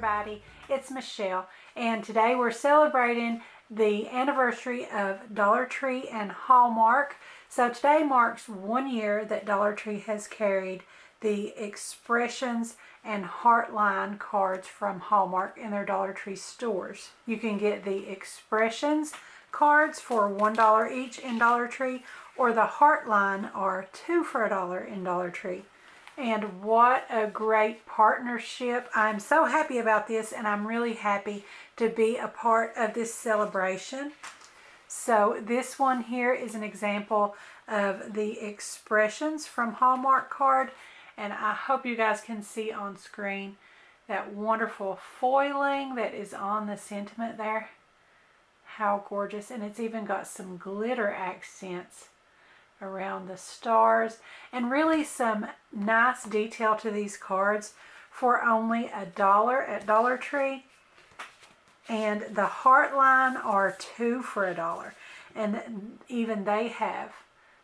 everybody, it's Michelle, and today we're celebrating the anniversary of Dollar Tree and Hallmark. So today marks 1 year that Dollar Tree has carried the Expressions and Heartline cards from Hallmark in their Dollar Tree stores. You can get the Expressions cards for $1 each in Dollar Tree, or the Heartline are 2 for $1 in Dollar Tree. And what a great partnership. I'm so happy about this, and I'm really happy to be a part of this celebration. So this one here is an example of the Expressions from Hallmark card, and I hope you guys can see on screen that wonderful foiling that is on the sentiment there. How gorgeous. And it's even got some glitter accents around the stars, and really some nice detail to these cards for only $1 at Dollar Tree. And the Heartline are 2 for $1, and even they have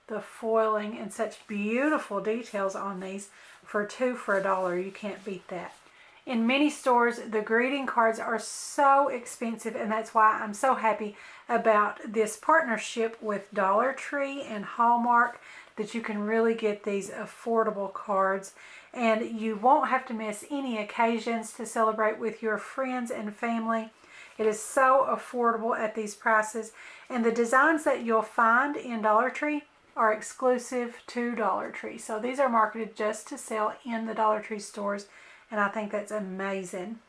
the foiling and such beautiful details on these for 2 for $1. You can't beat that. In many stores, the greeting cards are so expensive, and that's why I'm so happy about this partnership with Dollar Tree and Hallmark, that you can really get these affordable cards, and you won't have to miss any occasions to celebrate with your friends and family. It is so affordable at these prices, and the designs that you'll find in Dollar Tree are exclusive to Dollar Tree. So these are marketed just to sell in the Dollar Tree stores, and I think that's amazing.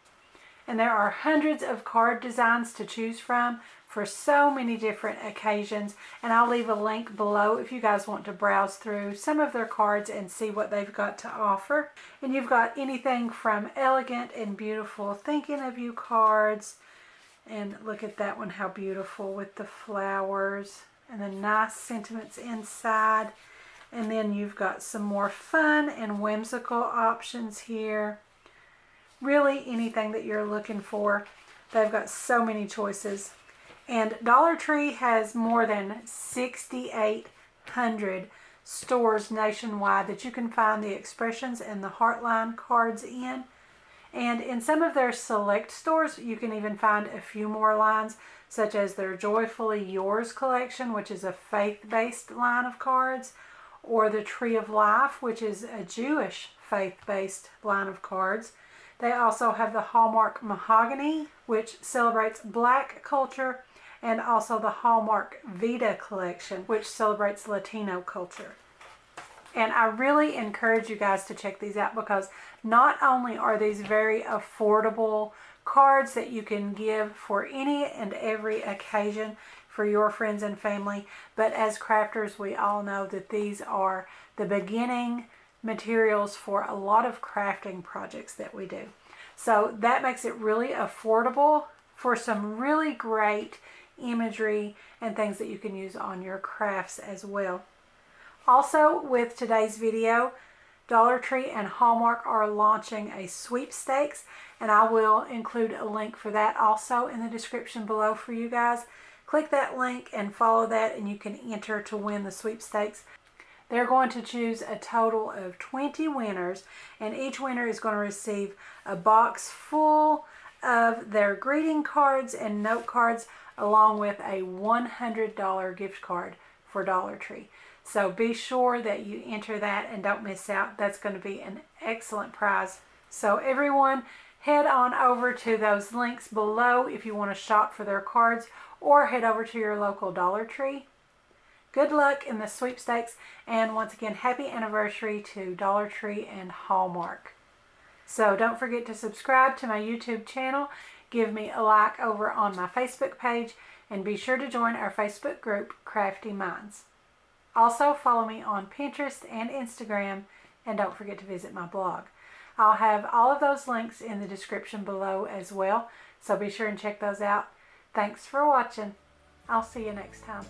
And there are hundreds of card designs to choose from for so many different occasions, and I'll leave a link below if you guys want to browse through some of their cards and see what they've got to offer. And you've got anything from elegant and beautiful thinking of you cards, and look at that one, how beautiful with the flowers and the nice sentiments inside. And then you've got some more fun and whimsical options here. Really anything that you're looking for. They've got so many choices. And Dollar Tree has more than 6,800 stores nationwide that you can find the Expressions and the Heartline cards in. And in some of their select stores, you can even find a few more lines, such as their Joyfully Yours collection, which is a faith-based line of cards, or the Tree of Life, which is a Jewish faith-based line of cards. They also have the Hallmark Mahogany, which celebrates Black culture, and also the Hallmark Vita collection, which celebrates Latino culture. And I really encourage you guys to check these out, because not only are these very affordable cards that you can give for any and every occasion for your friends and family, but as crafters, we all know that these are the beginning materials for a lot of crafting projects that we do. So that makes it really affordable for some really great imagery and things that you can use on your crafts as well. Also, with today's video, Dollar Tree and Hallmark are launching a sweepstakes, and I will include a link for that also in the description below for you guys. Click that link and follow that, and you can enter to win the sweepstakes. They're going to choose a total of 20 winners, and each winner is going to receive a box full of their greeting cards and note cards, along with a $100 gift card for Dollar Tree. So be sure that you enter that and don't miss out. That's going to be an excellent prize. So everyone, head on over to those links below if you want to shop for their cards, or head over to your local Dollar Tree. Good luck in the sweepstakes, and once again, happy anniversary to Dollar Tree and Hallmark. So don't forget to subscribe to my YouTube channel, give me a like over on my Facebook page, and be sure to join our Facebook group, Crafty Minds. Also, follow me on Pinterest and Instagram, and don't forget to visit my blog. I'll have all of those links in the description below as well, so be sure and check those out. Thanks for watching. I'll see you next time.